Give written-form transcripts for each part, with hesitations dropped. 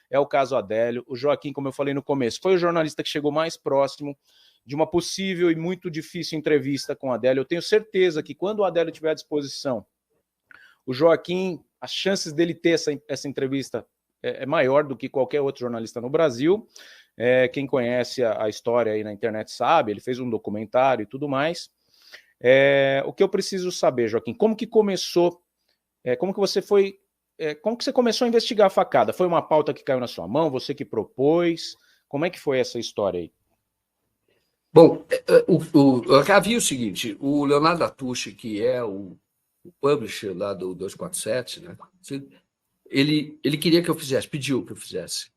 é o caso Adélio. O Joaquim, como eu falei no começo, foi o jornalista que chegou mais próximo de uma possível e muito difícil entrevista com o Adélio. Eu tenho certeza que quando o Adélio tiver à disposição, o Joaquim, as chances dele ter essa entrevista é maior do que qualquer outro jornalista no Brasil. Quem conhece a história aí na internet sabe, ele fez um documentário e tudo mais. O que eu preciso saber, Joaquim, como que começou, como que você foi, como que você começou a investigar a facada? Foi uma pauta que caiu na sua mão, você que propôs? Como é que foi essa história aí? Bom, havia o seguinte, o Leonardo Atushi, que é o publisher lá do 247, né? Ele queria que eu fizesse, pediu que eu fizesse.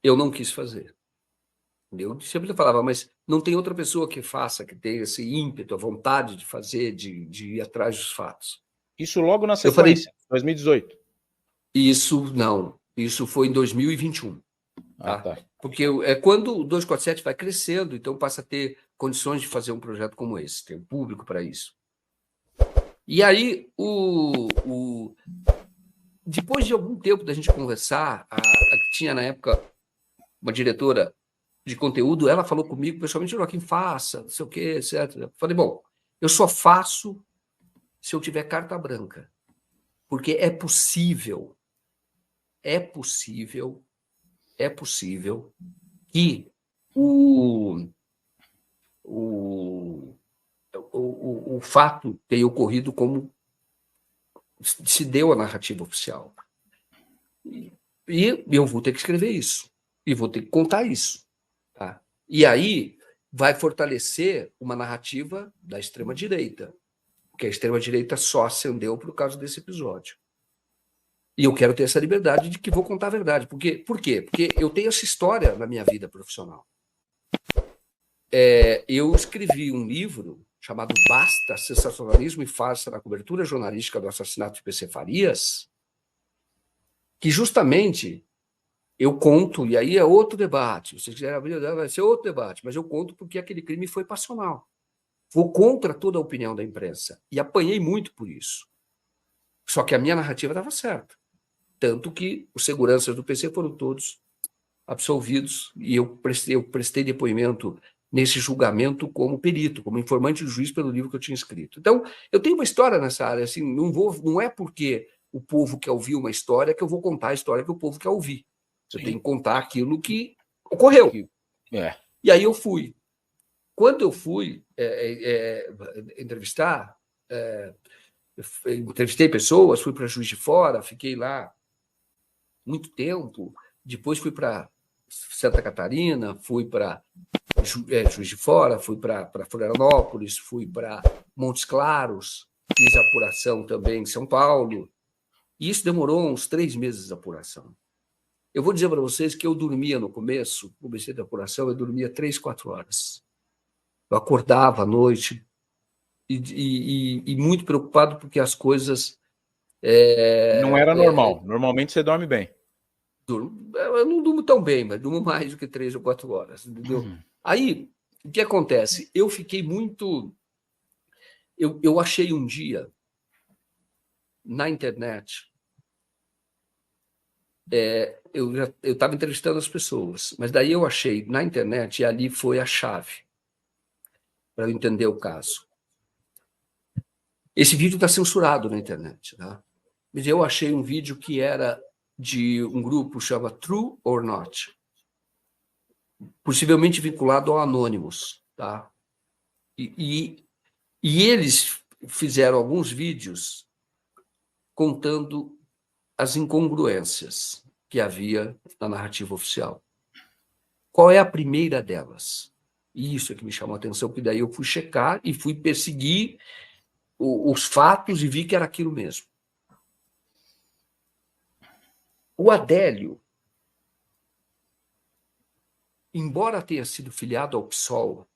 Eu não quis fazer. Eu sempre falava, mas não tem outra pessoa que faça, que tenha esse ímpeto, a vontade de fazer, de ir atrás dos fatos. Isso logo na Eu falei, sequência, 2018. Isso foi em 2021. Tá. Porque é quando o 247 vai crescendo, então passa a ter condições de fazer um projeto como esse, tem público para isso. E aí, depois de algum tempo da gente conversar, a que tinha na época uma diretora de conteúdo, ela falou comigo pessoalmente, Joaquim, faça, não sei o quê, etc. Eu falei, bom, eu só faço se eu tiver carta branca, porque é possível que o fato tenha ocorrido como se deu a narrativa oficial. E eu vou ter que escrever isso. E vou ter que contar isso. Tá? E aí vai fortalecer uma narrativa da extrema-direita, porque a extrema-direita só acendeu por causa desse episódio. E eu quero ter essa liberdade de que vou contar a verdade. Por quê? Porque eu tenho essa história na minha vida profissional. Eu escrevi um livro chamado Basta, Sensacionalismo e Farsa na Cobertura Jornalística do Assassinato de PC Farias, que justamente eu conto, e aí é outro debate, se você quiser abrir, vai ser outro debate, mas eu conto porque aquele crime foi passional. Vou contra toda a opinião da imprensa, e apanhei muito por isso. Só que a minha narrativa estava certa. Tanto que os seguranças do PC foram todos absolvidos, e eu prestei depoimento nesse julgamento como perito, como informante do juiz pelo livro que eu tinha escrito. Então, eu tenho uma história nessa área, assim, não é porque o povo quer ouvir uma história que eu vou contar a história que o povo quer ouvir. Sim. Eu tenho que contar aquilo que ocorreu. E aí eu fui. Quando eu fui entrevistar, entrevistei pessoas, fui para Juiz de Fora, fiquei lá muito tempo, depois fui para Santa Catarina, fui para Juiz de Fora, fui para Florianópolis, fui para Montes Claros, fiz apuração também em São Paulo, e isso demorou uns 3 meses de apuração. Eu vou dizer para vocês que eu dormia no começo, comecei da apuração, eu dormia 3, 4 horas. Eu acordava à noite e muito preocupado porque as coisas... Não era normal, normalmente você dorme bem. Eu não durmo tão bem, mas durmo mais do que 3 ou 4 horas, entendeu? Aí, o que acontece? Eu fiquei muito... Eu achei um dia, na internet, eu estava entrevistando as pessoas, mas daí eu achei na internet, e ali foi a chave para eu entender o caso. Esse vídeo está censurado na internet, tá? Mas eu achei um vídeo que era de um grupo chama True or Not, possivelmente vinculado ao Anonymous, tá? E eles fizeram alguns vídeos contando as incongruências que havia na narrativa oficial. Qual é a primeira delas? Isso é que me chamou a atenção, porque daí eu fui checar e fui perseguir os fatos e vi que era aquilo mesmo. O Adélio, embora tenha sido filiado ao PSOL,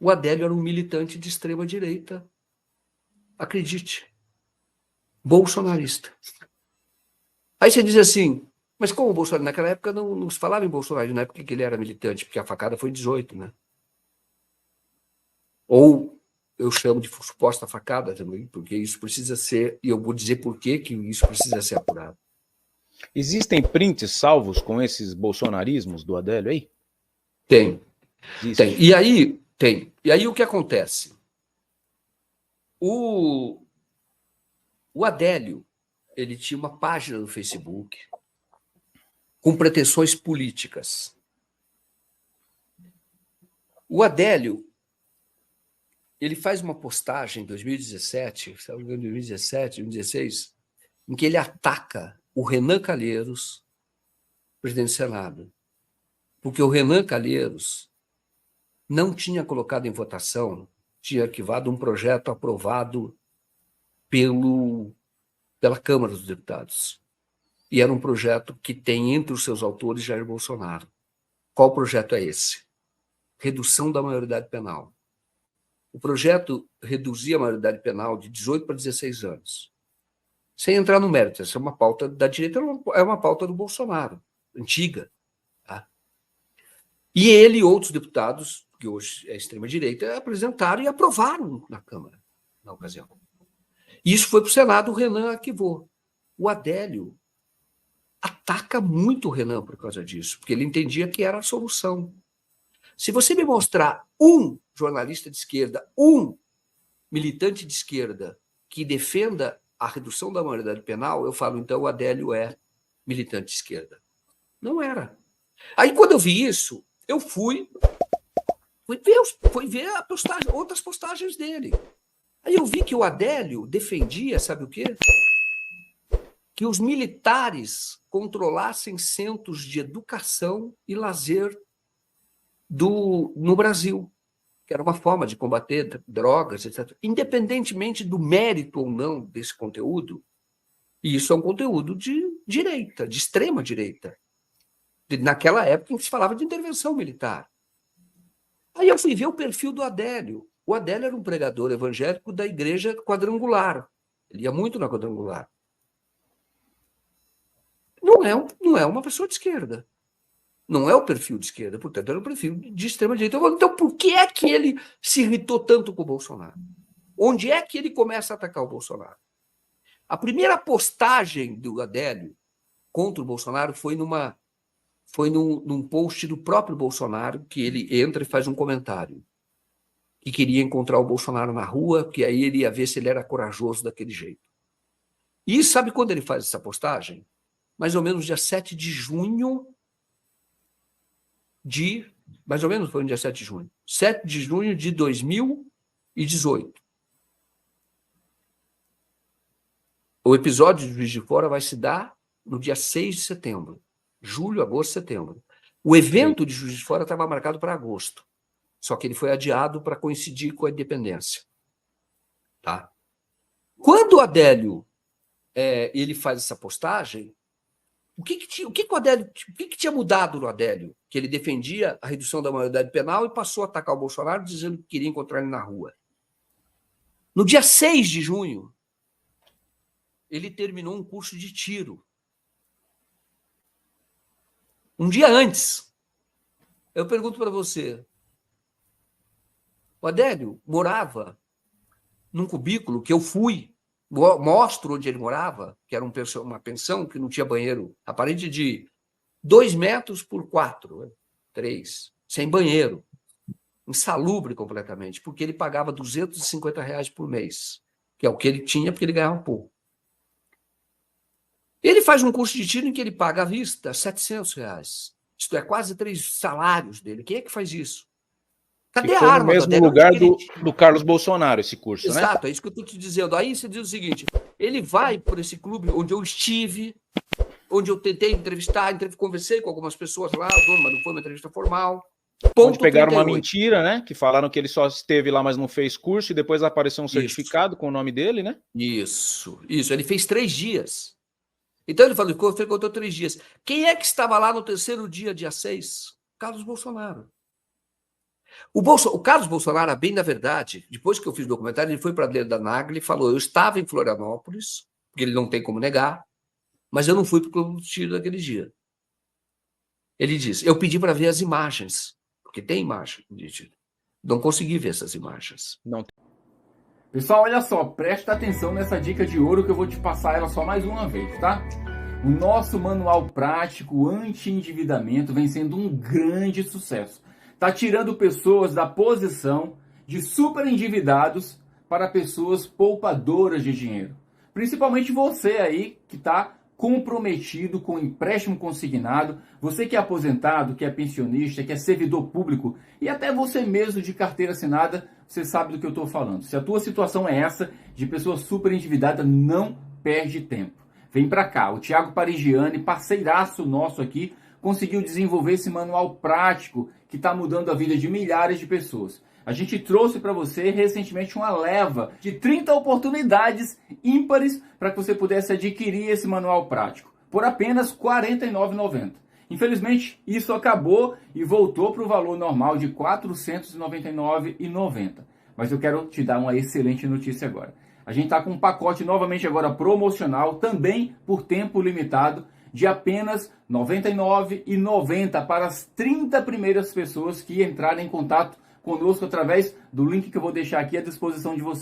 o Adélio era um militante de extrema-direita. Acredite. Bolsonarista. Aí você diz assim, mas como o Bolsonaro? Naquela época não se falava em Bolsonaro, na época que ele era militante, porque a facada foi 18, né? Ou eu chamo de suposta facada também, porque isso precisa ser, e eu vou dizer por que isso precisa ser apurado. Existem prints salvos com esses bolsonarismos do Adélio aí? Tem. E aí, o que acontece? O Adélio, ele tinha uma página no Facebook com pretensões políticas. O Adélio, ele faz uma postagem em 2017, 2016, em que ele ataca o Renan Calheiros, presidente do Senado. Porque o Renan Calheiros não tinha colocado em votação, tinha arquivado um projeto aprovado pela Câmara dos Deputados. E era um projeto que tem entre os seus autores Jair Bolsonaro. Qual projeto é esse? Redução da maioridade penal. O projeto reduzia a maioridade penal de 18 para 16 anos. Sem entrar no mérito, essa é uma pauta da direita, é uma pauta do Bolsonaro, antiga. Tá? E ele e outros deputados, que hoje é extrema-direita, apresentaram e aprovaram na Câmara, na ocasião. Isso foi para o Senado, o Renan arquivou. O Adélio ataca muito o Renan por causa disso, porque ele entendia que era a solução. Se você me mostrar um jornalista de esquerda, um militante de esquerda que defenda a redução da maioridade penal, eu falo, então, o Adélio é militante de esquerda. Não era. Aí, quando eu vi isso, eu fui ver outras postagens dele. Aí eu vi que o Adélio defendia, sabe o quê? Que os militares controlassem centros de educação e lazer no Brasil, que era uma forma de combater drogas, etc. Independentemente do mérito ou não desse conteúdo, e isso é um conteúdo de direita, de extrema direita. Naquela época em que se falava de intervenção militar. Aí eu fui ver o perfil do Adélio. O Adélio era um pregador evangélico da igreja quadrangular. Ele ia muito na quadrangular. Não é uma pessoa de esquerda. Não é o perfil de esquerda, portanto, era o perfil de extrema-direita. Então, por que é que ele se irritou tanto com o Bolsonaro? Onde é que ele começa a atacar o Bolsonaro? A primeira postagem do Adélio contra o Bolsonaro foi num post do próprio Bolsonaro, que ele entra e faz um comentário. Que queria encontrar o Bolsonaro na rua, que aí ele ia ver se ele era corajoso daquele jeito. E sabe quando ele faz essa postagem? Mais ou menos dia 7 de junho mais ou menos foi no dia 7 de junho. 7 de junho de 2018. O episódio de Juiz de Fora vai se dar no dia 6 de setembro. Julho, agosto, setembro. O evento de Juiz de Fora estava marcado para agosto. Só que ele foi adiado para coincidir com a independência. Tá? Quando o Adélio ele faz essa postagem, o que tinha mudado no Adélio? Que ele defendia a redução da maioridade penal e passou a atacar o Bolsonaro dizendo que queria encontrar ele na rua. No dia 6 de junho, ele terminou um curso de tiro. Um dia antes. Eu pergunto para você, o Adélio morava num cubículo que eu fui, mostro onde ele morava, que era uma pensão que não tinha banheiro, aparente de 2 metros por 4, 3, sem banheiro, insalubre completamente, porque ele pagava R$250 por mês, que é o que ele tinha, porque ele ganhava pouco. Ele faz um curso de tiro em que ele paga à vista R$700. Isto é quase 3 salários dele. Quem é que faz isso? Cadê a arma? No mesmo lugar do Carlos Bolsonaro, esse curso, Exato, né? Exato, é isso que eu estou te dizendo. Aí você diz o seguinte, ele vai por esse clube onde eu estive, onde eu tentei entrevistar, conversei com algumas pessoas lá, mas não foi uma entrevista formal. Onde pegaram 38. Uma mentira, né? Que falaram que ele só esteve lá, mas não fez curso, e depois apareceu um certificado com o nome dele, né? Isso. Ele fez 3 dias. Então ele falou que frequentou 3 dias. Quem é que estava lá no terceiro dia, dia 6? Carlos Bolsonaro. O Carlos Bolsonaro, bem na verdade, depois que eu fiz o documentário, ele foi para dentro da Nagli e falou, eu estava em Florianópolis, porque ele não tem como negar, mas eu não fui para o clube do tiro naquele dia. Ele disse, eu pedi para ver as imagens, porque tem imagem de tiro. Não consegui ver essas imagens. Não. Pessoal, olha só, presta atenção nessa dica de ouro que eu vou te passar ela só mais uma vez, tá? O nosso manual prático anti-endividamento vem sendo um grande sucesso. Está tirando pessoas da posição de super endividados para pessoas poupadoras de dinheiro. Principalmente você aí que está comprometido com empréstimo consignado, você que é aposentado, que é pensionista, que é servidor público e até você mesmo de carteira assinada, você sabe do que eu estou falando. Se a tua situação é essa, de pessoa super endividada, não perde tempo. Vem para cá, o Thiago Parigiani, parceiraço nosso aqui, conseguiu desenvolver esse manual prático que está mudando a vida de milhares de pessoas. A gente trouxe para você recentemente uma leva de 30 oportunidades ímpares para que você pudesse adquirir esse manual prático por apenas R$ 49,90. Infelizmente, isso acabou e voltou para o valor normal de R$ 499,90. Mas eu quero te dar uma excelente notícia agora. A gente está com um pacote novamente agora promocional, também por tempo limitado, de apenas R$ 99,90 para as 30 primeiras pessoas que entrarem em contato conosco através do link que eu vou deixar aqui à disposição de você.